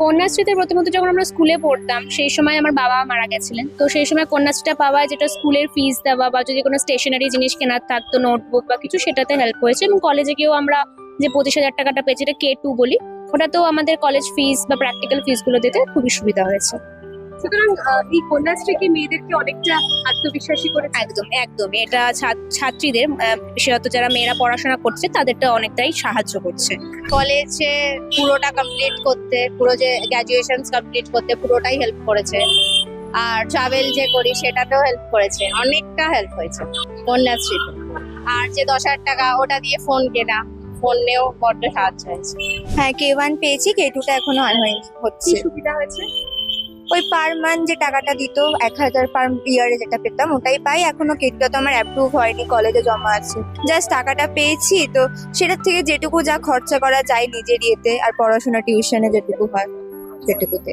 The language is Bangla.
কন্যাশ্রীতে প্রথমত যখন আমরা স্কুলে পড়তাম সেই সময় আমার বাবা মারা গেছিলেন, তো সেই সময় কন্যাশ্রীটা পাওয়ায় যেটা স্কুলের ফিস দেওয়া বা যদি কোনো স্টেশনারি জিনিস কেনার থাকতো, নোটবুক বা কিছু, সেটাতে হেল্প হয়েছে। এবং কলেজে গিয়েও আমরা যে 25,000 টাকাটা পেয়েছি, যেটা K2 বলি, ওটাতেও আমাদের কলেজ ফিস বা প্র্যাকটিক্যাল ফিস গুলো দিতে খুবই সুবিধা হয়েছে। সুতরাং এই কন্যাশ্রী কি মেয়েদেরকে অনেকটা আত্মবিশ্বাসী করে? একদম একদম, এটা ছাত্রীদের বিশেষত যারা মেয়েরা পড়াশোনা করছে তাদেরটা অনেকটাই সাহায্য করছে। কলেজে পুরোটা কমপ্লিট করতে, পুরো যে গ্র্যাজুয়েশন কমপ্লিট করতে পুরোটাই হেল্প করেছে। আর ট্রাভেল যে করি সেটাতেও হেল্প করেছে, অনেকটা হেল্প হয়েছে কন্যাশ্রীতে। আর যে 10,000 টাকা ওটা দিয়ে ফোন কেনা, ফোনেও বড্ড সাহায্য হয়েছে। হ্যাঁ, K1 পেয়েছি, K2টা এখনো হয়নি, কি হচ্ছে। সুবিধা হয়েছে? ওই পার মান্থ যে টাকাটা দিত 1,000 পার ইয়ারে যেটা পেতাম ওটাই পাই। এখনো K2টা তো আমার অ্যাপ্রুভ হয়নি, কলেজে জমা আছে। জাস্ট টাকাটা পেয়েছি, তো সেটার থেকে যেটুকু যা খরচা করা যায় নিজের ইয়েতে আর পড়াশোনা টিউশনে যেটুকু হয় সেটুকুতে।